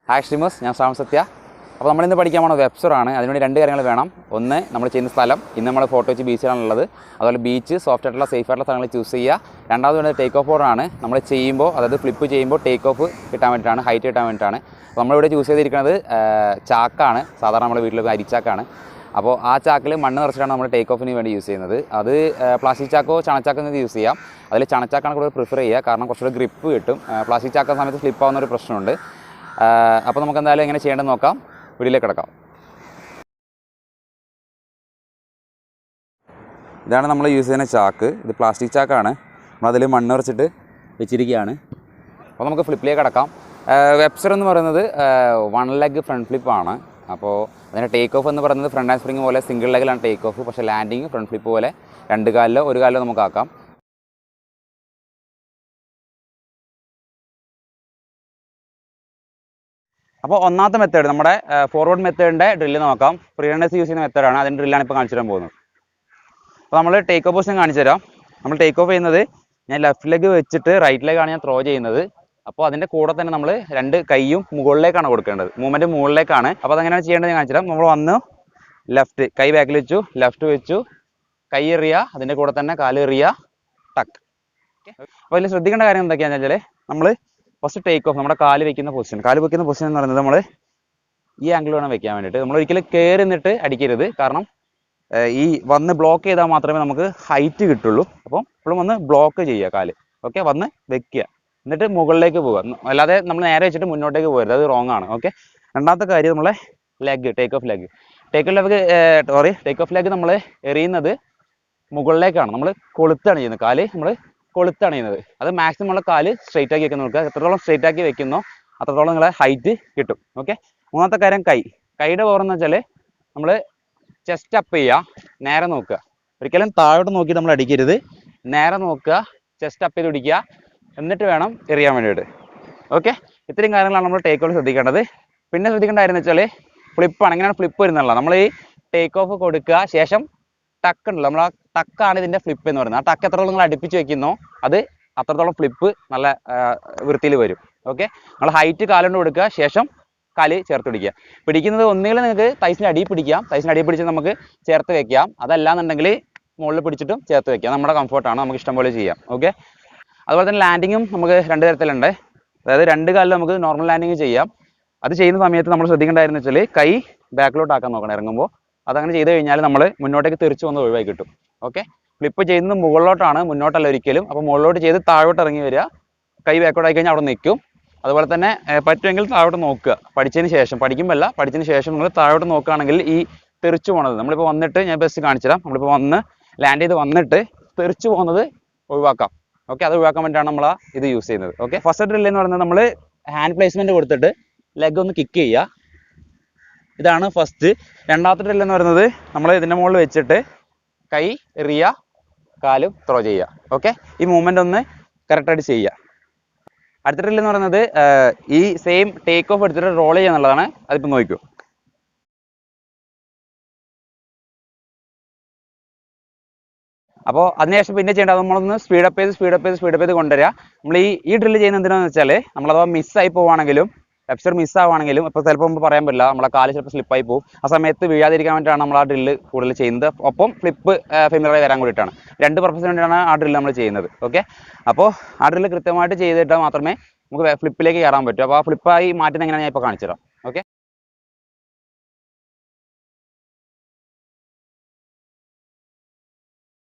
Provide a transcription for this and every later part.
Hi streamers, ഞാൻ Shravan Satya. അപ്പോൾ നമ്മളിന്ന് പഠിക്കാൻ പോകുന്ന Webster ആണ്. അതിനുവേണ്ടി രണ്ട് കാര്യങ്ങൾ വേണം. ഒന്ന്, നമ്മൾ ചെയ്യുന്ന സ്ഥലം. ഇന്ന് നമ്മൾ ഫോട്ടോ വെച്ച് ബീച്ചിലാണുള്ളത്. അതുപോലെ ബീച്ച്, സോഫ്റ്റ് ആയിട്ടുള്ള സേഫ് ആയിട്ടുള്ള സ്ഥലങ്ങൾ ചൂസ് ചെയ്യുക. രണ്ടാമത് വേണ്ടത് ടേക്ക് ഓഫ് ഓർഡറാണ്. നമ്മൾ ചെയ്യുമ്പോൾ, അതായത് ഫ്ലിപ്പ് ചെയ്യുമ്പോൾ ടേക്ക് ഓഫ് കിട്ടാൻ വേണ്ടിയിട്ടാണ്, ഹൈറ്റ് കിട്ടാൻ വേണ്ടിയിട്ടാണ്. അപ്പോൾ നമ്മളിവിടെ ചൂസ് ചെയ്തിരിക്കുന്നത് ചാക്കാണ്. സാധാരണ നമ്മുടെ വീട്ടിലൊക്കെ അരിച്ചാക്കാണ്. അപ്പോൾ ആ ചാക്കിൽ മണ്ണ് നിറച്ചിട്ടാണ് നമ്മൾ ടേക്ക് ഓഫിന് വേണ്ടി യൂസ് ചെയ്യുന്നത്. അത് പ്ലാസ്റ്റിക് ചാക്കോ ചണച്ചാക്കോ നിങ്ങൾക്ക് യൂസ് ചെയ്യാം. അതിൽ ചണച്ചാക്കാണ് കൂടുതൽ പ്രിഫർ ചെയ്യുക, കാരണം കുറച്ചുകൂടി ഗ്രിപ്പ് കിട്ടും. പ്ലാസ്റ്റിക് ചാക്കുന്ന സമയത്ത് സ്ലിപ്പ് ആവുന്ന ഒരു പ്രശ്നമുണ്ട്. അപ്പോൾ നമുക്ക് എന്തായാലും എങ്ങനെ ചെയ്യേണ്ടതെന്ന് നോക്കാം. വീട്ടിലേക്ക് കിടക്കാം. ഇതാണ് നമ്മൾ യൂസ് ചെയ്യുന്ന ചാക്ക്. ഇത് പ്ലാസ്റ്റിക് ചാക്കാണ്. നമ്മളതിൽ മണ്ണ് നിറച്ചിട്ട് വെച്ചിരിക്കുകയാണ്. അപ്പോൾ നമുക്ക് ഫ്ലിപ്പിലേക്ക് കിടക്കാം. വെബ്സ്റ്റർ എന്ന് പറയുന്നത് 1 ലെഗ് ഫ്രണ്ട് ഫ്ലിപ്പാണ്. അപ്പോൾ അതിൻ്റെ ടേക്ക് ഓഫ് എന്ന് പറയുന്നത് ഫ്രണ്ട് ഹാൻഡ് സ്പ്രിങ് പോലെ സിംഗിൾ ലെഗിലാണ് ടേക്ക് ഓഫ്. പക്ഷേ ലാൻഡിങ് ഫ്രണ്ട് ഫ്ലിപ്പ് പോലെ 2 കാലിലോ 1 കാലിലോ നമുക്ക് ആക്കാം. അപ്പോൾ ഒന്നാമത്തെ മെത്തേഡ്, നമ്മുടെ ഫോർവേഡ് മെത്തേഡിൻ്റെ ഡ്രില്ല് നോക്കാം. ഫ്രീ റണ്ണേഴ്സ് യൂസ് ചെയ്യുന്ന മെത്തേഡാണ്. അതിൻ്റെ ഡ്രില്ലാണ് ഇപ്പോൾ കാണിച്ചു തരാൻ പോകുന്നത്. അപ്പോൾ നമ്മൾ ടേക്ക് ഓഫ് പൊസിഷൻ കാണിച്ചു തരാം. നമ്മൾ ടേക്ക് ഓഫ് ചെയ്യുന്നത്, ഞാൻ ലെഫ്റ്റ് ലെഗ് വെച്ചിട്ട് റൈറ്റ് ലെഗാണ് ഞാൻ ത്രോ ചെയ്യുന്നത്. അപ്പോൾ അതിൻ്റെ കൂടെ തന്നെ നമ്മൾ 2 കൈയും മുകളിലേക്കാണ് കൊടുക്കേണ്ടത്. മൂവ്മെൻറ്റ് മുകളിലേക്കാണ്. അപ്പോൾ അതെങ്ങനെയാണ് ചെയ്യേണ്ടത് ഞാൻ കാണിച്ചു തരാം. നമ്മൾ വന്ന് ലെഫ്റ്റ് കൈ ബാക്കിൽ വെച്ചു, ലെഫ്റ്റ് വെച്ചു, കൈ എറിയുക, അതിൻ്റെ കൂടെ തന്നെ കാല് എറിയുക, ടക്ക്. അപ്പോൾ അതിൽ ശ്രദ്ധിക്കേണ്ട കാര്യം എന്തൊക്കെയാണെന്ന് വെച്ചാൽ, നമ്മൾ ഫസ്റ്റ് ടേക്ക് ഓഫ്, നമ്മുടെ കാല് വെക്കുന്ന പൊസിഷൻ എന്ന് പറയുന്നത് നമ്മൾ ഈ ആംഗിൾ വേണം വെക്കാൻ വേണ്ടിയിട്ട്. നമ്മൾ ഒരിക്കലും കയറി നിന്നിട്ട് അടിക്കരുത്. കാരണം ഈ വന്ന് ബ്ലോക്ക് ചെയ്താൽ മാത്രമേ നമുക്ക് ഹൈറ്റ് കിട്ടുള്ളൂ. അപ്പം ഇപ്പോഴും വന്ന് ബ്ലോക്ക് ചെയ്യുക കാല്. ഓക്കെ, വന്ന് വെക്കുക, എന്നിട്ട് മുകളിലേക്ക് പോവുക. അല്ലാതെ നമ്മൾ നേരെ വെച്ചിട്ട് മുന്നോട്ടേക്ക് പോകരുത്, അത് റോങ് ആണ്. ഓക്കെ. രണ്ടാമത്തെ കാര്യം, നമ്മളെ ലെഗ്, ടേക്ക് ഓഫ് ലെഗ് നമ്മൾ എറിയുന്നത് മുകളിലേക്കാണ്. നമ്മൾ കൊളുത്താണ് ചെയ്യുന്നത്. കാല് നമ്മൾ കൊളുത്താണ് ചെയ്യുന്നത്. അത് മാക്സിമം നമ്മൾ കാല് സ്ട്രൈറ്റ് ആക്കി വെക്കാൻ നോക്കുക. എത്രത്തോളം സ്ട്രൈറ്റ് ആക്കി വെക്കുന്നോ അത്രത്തോളം നിങ്ങളെ ഹൈറ്റ് കിട്ടും. ഓക്കെ. മൂന്നാമത്തെ കാര്യം, കൈയുടെ പവർ എന്ന് വെച്ചാൽ നമ്മൾ ചെസ്റ്റ് അപ്പ് ചെയ്യുക, നേരെ നോക്കുക. ഒരിക്കലും താഴോട്ട് നോക്കി നമ്മൾ അടിക്കരുത്. നേരെ നോക്കുക, ചെസ്റ്റ് അപ്പ് ചെയ്ത് പിടിക്കുക, എന്നിട്ട് വേണം എറിയാൻ വേണ്ടിയിട്ട്. ഓക്കെ. ഇത്രയും കാര്യങ്ങളാണ് നമ്മൾ ടേക്ക് ഓഫ് ശ്രദ്ധിക്കേണ്ടത്. പിന്നെ ശ്രദ്ധിക്കേണ്ട കാര്യം എന്ന് വെച്ചാൽ, ഫ്ലിപ്പാണ്. എങ്ങനെയാണ് ഫ്ലിപ്പ് വരുന്നുള്ള, നമ്മൾ ഈ ടേക്ക് ഓഫ് കൊടുക്കുക, ശേഷം ടക്ക് ഉണ്ടല്ലോ, നമ്മൾ ആ ടക്കാണ് ഇതിൻ്റെ ഫ്ലിപ്പ് എന്ന് പറയുന്നത്. ആ ടക്ക് എത്രത്തോളം നിങ്ങൾ അടുപ്പിച്ച് വെക്കുന്നോ അത് അത്രത്തോളം ഫ്ലിപ്പ് നല്ല വൃത്തിയിൽ വരും. ഓക്കെ. നമ്മൾ ഹൈറ്റ് കാലുകൊണ്ട് കൊടുക്കുക, ശേഷം കാല് ചേർത്ത് പിടിക്കുക. പിടിക്കുന്നത് ഒന്നുകിൽ നിങ്ങൾക്ക് തൈസിൻ്റെ അടിയിൽ പിടിക്കാം, തൈസിൻ്റെ അടിയിൽ പിടിച്ച് നമുക്ക് ചേർത്ത് വെക്കാം. അതല്ലാന്നുണ്ടെങ്കിൽ മുകളിൽ പിടിച്ചിട്ടും ചേർത്ത് വെക്കാം. നമ്മുടെ കംഫർട്ടാണ്, നമുക്ക് ഇഷ്ടം പോലെ ചെയ്യാം. ഓക്കെ. അതുപോലെ തന്നെ ലാൻഡിങ്ങും നമുക്ക് 2 തരത്തിലുണ്ട്. അതായത് 2 കാലിൽ നമുക്ക് നോർമൽ ലാൻഡിങ് ചെയ്യാം. അത് ചെയ്യുന്ന സമയത്ത് നമ്മൾ ശ്രദ്ധിക്കേണ്ടതെന്ന് വെച്ചാൽ, കൈ ബാക്കിലോട്ട് ആക്കാൻ നോക്കണം ഇറങ്ങുമ്പോൾ. അതങ്ങനെ ചെയ്ത് കഴിഞ്ഞാൽ നമ്മൾ മുന്നോട്ടേക്ക് തെറിച്ച് വന്ന് ഒഴിവായി കിട്ടും. ഓക്കെ. ഫ്ലിപ്പ് ചെയ്യുന്നത് മുകളിലോട്ടാണ്, മുന്നോട്ടല്ല ഒരിക്കലും. അപ്പോൾ മുകളിലോട്ട് ചെയ്ത് താഴോട്ട് ഇറങ്ങി വരിക, കൈ ബാക്കോട്ട് ആയി കഴിഞ്ഞാൽ അവിടെ നിൽക്കും. അതുപോലെ തന്നെ പറ്റുമെങ്കിൽ താഴോട്ട് നോക്കുക. പഠിച്ചതിന് ശേഷം നിങ്ങൾ താഴോട്ട് നോക്കുകയാണെങ്കിൽ ഈ തെറിച്ച് പോകുന്നത്, നമ്മളിപ്പോൾ വന്നിട്ട് ഞാൻ ബെസ്റ്റ് കാണിച്ചു തരാം. നമ്മളിപ്പോൾ വന്ന് ലാൻഡ് ചെയ്ത് വന്നിട്ട് തെറിച്ച് പോകുന്നത് ഒഴിവാക്കാം. ഓക്കെ. അത് ഒഴിവാക്കാൻ വേണ്ടിയിട്ടാണ് നമ്മൾ ഇത് യൂസ് ചെയ്യുന്നത്. ഓക്കെ. ഫസ്റ്റ് ഡ്രില്ല് എന്ന് പറയുന്നത്, നമ്മൾ ഹാൻഡ് പ്ലേസ്മെൻറ്റ് കൊടുത്തിട്ട് ലെഗ് ഒന്ന് കിക്ക് ചെയ്യുക. ഇതാണ് ഫസ്റ്റ്. രണ്ടാമത്തെ ഡ്രില്ല് എന്ന് പറയുന്നത്, നമ്മൾ ഇതിൻ്റെ മുകളിൽ വെച്ചിട്ട് കൈ എറിയുക, കാലും ത്രോ ചെയ്യുക. ഓക്കെ. ഈ മൂവ്മെൻ്റ് ഒന്ന് കറക്റ്റായിട്ട് ചെയ്യുക. അടുത്ത ഡ്രില്ല് എന്ന് പറയുന്നത്, ഈ സെയിം ടേക്ക് ഓഫ് എടുത്തിട്ട് റോൾ ചെയ്യുക എന്നുള്ളതാണ്. അതിപ്പോൾ നോക്കൂ. അപ്പോൾ അതിനുശേഷം പിന്നെ ചെയ്യേണ്ടത്, നമ്മളൊന്ന് സ്പീഡപ്പ് ചെയ്ത് കൊണ്ടുവരിക. നമ്മൾ ഈ ഡ്രില്ല് ചെയ്യുന്നത് എന്തിനാണെന്ന് വെച്ചാൽ, നമ്മളഥവാ മിസ്സായി പോവുകയാണെങ്കിലും, വെബ്സ്റ്റർ മിസ്സാവുകയാണെങ്കിലും, ഇപ്പോൾ ചിലപ്പോൾ നമുക്ക് പറയാൻ പറ്റില്ല, നമ്മളെ കാല് ചിലപ്പോൾ സ്ലിപ്പായി പോകും. ആ സമയത്ത് വീഴാതിരിക്കാൻ വേണ്ടിയിട്ടാണ് നമ്മൾ ആ ഡ്രില്ല് കൂടുതൽ ചെയ്യുന്നത്. ഒപ്പം ഫ്ലിപ്പ് ഫെമിലറായി വരാൻ കൂടിയിട്ടാണ്. 2 പർപ്പസിന് വേണ്ടിയാണ് ആ ഡ്രില്ല് നമ്മൾ ചെയ്യുന്നത്. ഓക്കെ. അപ്പോൾ ആ ഡ്രില്ല് കൃത്യമായിട്ട് ചെയ്തിട്ടാൽ മാത്രമേ നമുക്ക് ഫ്ലിപ്പിലേക്ക് കയറാൻ പറ്റൂ. അപ്പോൾ ആ ഫ്ലിപ്പായി മാറ്റുന്നത് എങ്ങനെയാണ് ഞാൻ ഇപ്പോൾ കാണിച്ചു തരാം. ഓക്കെ.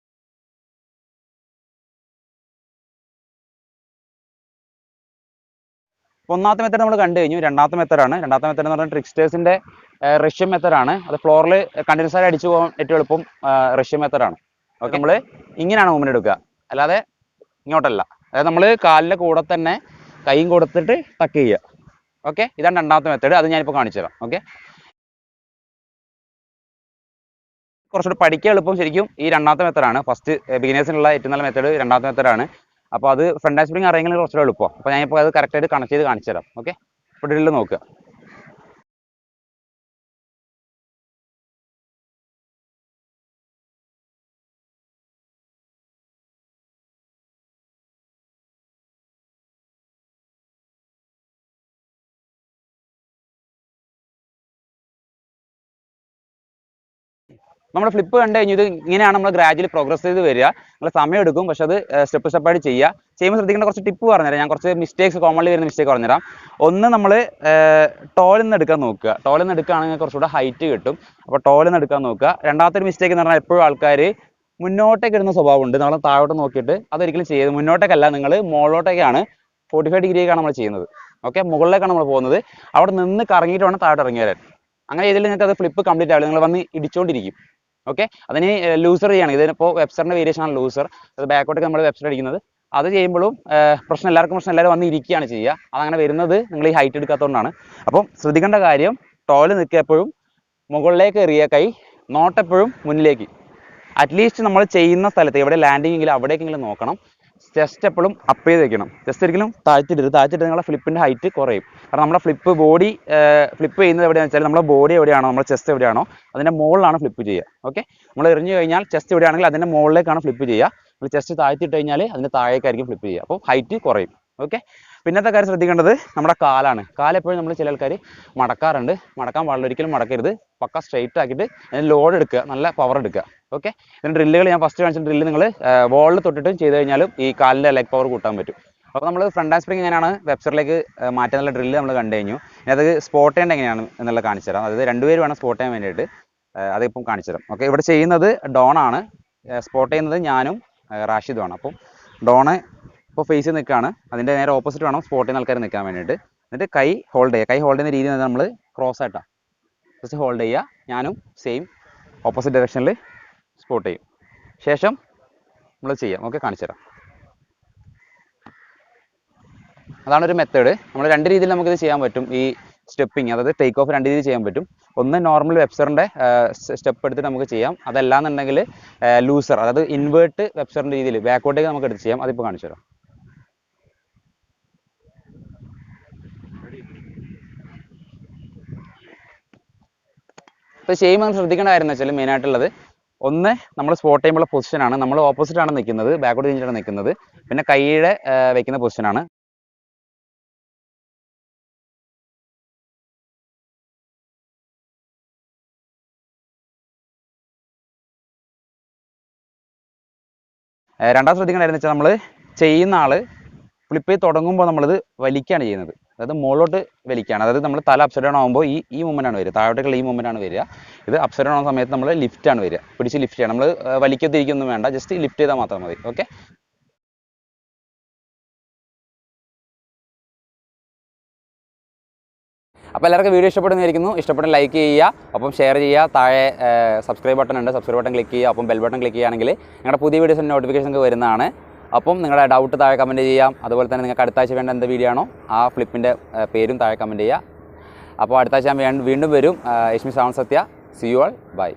ഒന്നാമത്തെ മെത്തേഡ് നമ്മൾ കണ്ടു കഴിഞ്ഞു. രണ്ടാമത്തെ മെത്തേഡ് എന്ന് പറഞ്ഞാൽ ട്രിക്സ്റ്റേഴ്സിൻ്റെ റഷ്യൻ മെത്തേഡാണ്. അത് ഫ്ലോറിൽ കണ്ടിന്യൂസ് ആയി അടിച്ചു പോകാൻ ഏറ്റവും എളുപ്പം റഷ്യൻ മെത്തേഡാണ്. ഓക്കെ. നമ്മൾ ഇങ്ങനെയാണ് മൂവ്മെൻറ്റ് എടുക്കുക, അല്ലാതെ ഇങ്ങോട്ടല്ല. അതായത് നമ്മൾ കാലിൻ്റെ കൂടെ തന്നെ കൈയും കൊടുത്തിട്ട് ടക്ക് ചെയ്യുക. ഓക്കെ. ഇതാണ് രണ്ടാമത്തെ മെത്തേഡ്. അത് ഞാനിപ്പോൾ കാണിച്ചു തരാം. ഓക്കെ. കുറച്ചുകൂടി പഠിക്കാൻ എളുപ്പം ശരിക്കും ഈ രണ്ടാമത്തെ മെത്തേഡാണ്. ഫസ്റ്റ് ബിഗിനേഴ്സിനുള്ള ഏറ്റവും നല്ല മെത്തേഡ് രണ്ടാമത്തെ മെത്തേഡാണ്. അപ്പോൾ അത് ഫ്രണ്ട് ഹാൻഡ് സ്പ്രിങ് അറിയെങ്കിൽ കുറച്ചുകൂടെ എളുപ്പം. അപ്പോൾ ഞാനിപ്പോൾ അത് കറക്റ്റായിട്ട് കണക്ട് ചെയ്ത് കാണിച്ചു തരാം. ഓക്കെ. ഇപ്പോൾ ഡ്രില്ല് നോക്കുക. നമ്മുടെ ഫ്ലിപ്പ് കണ്ടു കഴിഞ്ഞാൽ ഇത് ഇങ്ങനെയാണ് നമ്മൾ ഗ്രാജുവലി പ്രോഗ്രസ് ചെയ്ത് വരിക. നിങ്ങൾ സമയം എടുക്കും, പക്ഷെ അത് സ്റ്റെപ്പ് സ്റ്റെപ്പായിട്ട് ചെയ്യുമ്പോൾ ശ്രദ്ധിക്കേണ്ട കുറച്ച് ടിപ്പ് പറഞ്ഞുതരാം. ഞാൻ കുറച്ച് മിസ്റ്റേക്സ്, കോമൺലി വരുന്ന മിസ്റ്റേക്ക് പറഞ്ഞുതരാം. ഒന്ന്, നമ്മൾ ടോളിൽ നിന്ന് എടുക്കാൻ നോക്കുക. ടോളിൽ നിന്ന് എടുക്കുകയാണെങ്കിൽ കുറച്ചുകൂടെ ഹൈറ്റ് കിട്ടും. അപ്പോൾ ടോളിൽ നിന്ന് എടുക്കാൻ നോക്കുക. രണ്ടാമത്തെ ഒരു മിസ്റ്റേക്ക് എന്ന് പറഞ്ഞാൽ എപ്പോഴും ആൾക്കാർ മുന്നോട്ടേക്ക് ഇടുന്ന സ്വഭാവമുണ്ട്. നമ്മൾ താഴോട്ട് നോക്കിയിട്ട് അതൊരിക്കലും ചെയ്ത് മുന്നോട്ടേക്കല്ല, നിങ്ങൾ മുകളിലോട്ടേക്കാണ് 45 ഡിഗ്രിക്കാണ് നമ്മൾ ചെയ്യുന്നത്. ഓക്കെ, മുകളിലേക്കാണ് നമ്മൾ പോകുന്നത്. അവിടെ നിന്ന് കറങ്ങിയിട്ട് വേണം താഴോട്ട് ഇറങ്ങി വരാൻ. അങ്ങനെ ചെയ്തിൽ നിങ്ങൾക്ക് അത് ഫ്ലിപ്പ് കംപ്ലീറ്റ് ആവില്ല, നിങ്ങൾ വന്ന് ഇടിച്ചുകൊണ്ടിരിക്കും. ഓക്കെ, അതിന് ലൂസർ ചെയ്യണം. ഇതിനിപ്പോൾ വെബ്സ്റ്ററിൻ്റെ വേരിയേഷൻ ആണ് ലൂസർ. അത് ബാക്കോട്ടേക്ക് നമ്മൾ വെബ്സ്റ്റർ അടിക്കുന്നത്. അത് ചെയ്യുമ്പോഴും പ്രശ്നം എല്ലാവർക്കും വന്ന് ഇരിക്കുകയാണ് ചെയ്യുക. അതങ്ങനെ വരുന്നത് നിങ്ങൾ ഈ ഹൈറ്റ് എടുക്കാത്തതുകൊണ്ടാണ്. അപ്പം ശ്രദ്ധിക്കേണ്ട കാര്യം, ടോല് നിൽക്കുക എപ്പോഴും മുകളിലേക്ക് എറിയ കൈ, നോട്ടെപ്പോഴും മുന്നിലേക്ക്. അറ്റ്ലീസ്റ്റ് നമ്മൾ ചെയ്യുന്ന സ്ഥലത്ത് എവിടെ ലാൻഡിങ് എങ്കിലും അവിടേക്കെങ്കിലും നോക്കണം. ചെസ്റ്റ് എപ്പോഴും അപ്പ് ചെയ്ത് വെക്കണം. ചെസ്റ്റ് ഒരിക്കലും താഴ്ത്തിട്ട് നിങ്ങളുടെ ഫ്ലിപ്പിൻ്റെ ഹൈറ്റ് കുറയും. കാരണം നമ്മുടെ ഫ്ലിപ്പ് ചെയ്യുന്നത് എവിടെയാണെന്ന് വെച്ചാൽ നമ്മുടെ ബോഡി എവിടെയാണോ, നമ്മുടെ ചെസ്റ്റ് എവിടെയാണോ അതിൻ്റെ മുകളിലാണ് ഫ്ലിപ്പ് ചെയ്യുക. ഓക്കെ, നമ്മൾ എറിഞ്ഞു കഴിഞ്ഞാൽ ചെസ്റ്റ് എവിടെയാണെങ്കിൽ അതിൻ്റെ മുകളിലേക്കാണ് ഫ്ലിപ്പ് ചെയ്യുക. നമ്മൾ ചെസ്റ്റ് താഴ്ത്തിയിട്ട് കഴിഞ്ഞാൽ അതിൻ്റെ താഴേക്കായിരിക്കും ഫ്ലിപ്പ് ചെയ്യുക. അപ്പോൾ ഹൈറ്റ് കുറയും. ഓക്കെ, പിന്നത്തെ കാര്യം ശ്രദ്ധിക്കേണ്ടത് നമ്മുടെ കാലാണ്. കാലെപ്പോഴും നമ്മൾ ചില ആൾക്കാർ മടക്കാറുണ്ട്. മടക്കാൻ പാടില്ല, ഒരിക്കലും മടക്കരുത്. പക്ക സ്ട്രെയിറ്റ് ആക്കിയിട്ട് അതിന് ലോഡ് എടുക്കുക, നല്ല പവർ എടുക്കുക. ഓക്കെ, ഇതിൻ്റെ ഡ്രില്ലുകൾ ഞാൻ ഫസ്റ്റ് കാണിച്ച ഡ്രില്ല് നിങ്ങൾ വോളിൽ തൊട്ടിട്ടും ചെയ്ത് കഴിഞ്ഞാലും ഈ കാലിൻ്റെ ലെഗ് പവർ കൂട്ടാൻ പറ്റും. അപ്പോൾ നമ്മൾ ഫ്രണ്ട് ഹാൻഡ് സ്പ്രിങ് എങ്ങനെയാണ് വെബ്സ്റ്ററിലേക്ക് മാറ്റാനുള്ള ഡ്രില്ല് നമ്മൾ കണ്ടു കഴിഞ്ഞു. ഇനി അത് സ്പോട്ട് ചെയ്യേണ്ട എങ്ങനെയാണ് എന്നുള്ളത് കാണിച്ചു തരാം. അതായത് രണ്ടുപേര് വേണം സ്പോട്ട് ചെയ്യാൻ വേണ്ടിയിട്ട്. അതിപ്പം കാണിച്ചു തരാം. ഓക്കെ, ഇവിടെ ചെയ്യുന്നത് ഡോണാണ്, സ്പോട്ട് ചെയ്യുന്നത് ഞാനും റാഷിദുമാണ്. അപ്പം ഡോണ് ഇപ്പോൾ ഫേസ് ചെയ്ത് നിൽക്കുകയാണ്, അതിൻ്റെ നേരെ ഓപ്പോസിറ്റ് വേണം സ്പോട്ട് ചെയ്യുന്ന ആൾക്കാർ നിൽക്കാൻ വേണ്ടിയിട്ട്. എന്നിട്ട് കൈ ഹോൾഡ് ചെയ്യുന്ന രീതി നമ്മൾ ക്രോസ് ആയിട്ടാണ് ജസ്റ്റ് ഹോൾഡ് ചെയ്യുക. ഞാനും സെയിം ഓപ്പോസിറ്റ് ഡയറക്ഷനിൽ സ്പോട്ട് ചെയ്യും. ശേഷം നമ്മൾ ചെയ്യാം. ഓക്കെ, കാണിച്ചു തരാം. അതാണ് ഒരു മെത്തേഡ്. നമ്മൾ രണ്ട് രീതിയിൽ നമുക്കിത് ചെയ്യാൻ പറ്റും. ഈ സ്റ്റെപ്പിങ്, അതായത് ടേക്ക് ഓഫ് രണ്ട് രീതിയിൽ ചെയ്യാൻ പറ്റും. ഒന്ന് നോർമൽ വെബ്സ്റ്ററിൻ്റെ സ്റ്റെപ്പ് എടുത്തിട്ട് നമുക്ക് ചെയ്യാം. അതല്ലാന്നുണ്ടെങ്കിൽ ലൂസർ, അതായത് ഇൻവേർട്ട് വെബ്സ്റ്ററിൻ്റെ രീതിയിൽ ബാക്കോട്ടേക്ക് നമുക്ക് എടുത്ത് ചെയ്യാം. അതിപ്പോൾ കാണിച്ചു തരാം. ഇപ്പോൾ ചെയ്യുമ്പോൾ ശ്രദ്ധിക്കേണ്ട കാര്യം എന്ന് വെച്ചാൽ മെയിനായിട്ടുള്ളത്, ഒന്ന് നമ്മൾ സ്പോട്ട് ചെയ്യുമ്പോൾ പൊസിഷനാണ്. നമ്മൾ ഓപ്പോസിറ്റാണ് നിൽക്കുന്നത്, ബാക്കോട്ട് തിരിച്ചിട്ടാണ് നിൽക്കുന്നത്. പിന്നെ കൈയുടെ വെക്കുന്ന പൊസിഷനാണ്. രണ്ടാമത് ശ്രദ്ധിക്കേണ്ട കാര്യം എന്ന് വെച്ചാൽ, നമ്മൾ ചെയ്യുന്ന ആൾ ഫ്ലിപ്പ് ചെയ്ത് തുടങ്ങുമ്പോൾ നമ്മളിത് വലിക്കുകയാണ് ചെയ്യുന്നത്. അതായത് മുകളിലോട്ട് വലിക്കുകയാണ്. അതായത് നമ്മൾ തല അപ്സൈഡ് ഡൗൺ ആകുമ്പോൾ ഈ മൂവ്മെൻ്റാണ് വരിക, താഴോട്ടേക്കുള്ള ഈ മൂവ്മെൻ്റാണ് വരിക. ഇത് അപ്സൈഡ് ഡൗൺ ആവുന്ന സമയത്ത് നമ്മൾ ലിഫ്റ്റാണ് വരിക, പിടിച്ച് ലിഫ്റ്റ് ചെയ്യണം. നമ്മൾ വലിക്കത്തിരിക്കൊന്നും വേണ്ട, ജസ്റ്റ് ലിഫ്റ്റ് ചെയ്താൽ മാത്രം മതി. ഓക്കെ, അപ്പോൾ എല്ലാവർക്കും വീഡിയോ ഇഷ്ടപ്പെടുന്നതായിരിക്കുന്നു. ഇഷ്ടപ്പെട്ട ലൈക്ക് ചെയ്യുക, ഒപ്പം ഷെയർ ചെയ്യുക. താഴെ സബ്സ്ക്രൈബ് ബട്ടൺ ഉണ്ട്, സബ്സ്ക്രൈബ് ബട്ടൺ ക്ലിക്ക് ചെയ്യുക. ഒപ്പം ബെൽ ബട്ടൺ ക്ലിക്ക് ചെയ്യുകയാണെങ്കിൽ നിങ്ങളുടെ പുതിയ വീഡിയോസിൻ്റെ നോട്ടിഫിക്കേഷൻ വരുന്നതാണ്. അപ്പം നിങ്ങളുടെ ഡൗട്ട് താഴെ കമൻറ്റ് ചെയ്യാം. അതുപോലെ തന്നെ നിങ്ങൾക്ക് അടുത്ത ആഴ്ച വേണ്ട എന്ത് വീഡിയോ ആണോ ആ ഫ്ലിപ്പിൻ്റെ പേരും താഴെ കമൻറ്റ് ചെയ്യുക. അപ്പോൾ അടുത്ത ആഴ്ച ഞാൻ വീണ്ടും വരും. Shri Shravan Satya. See you all. By.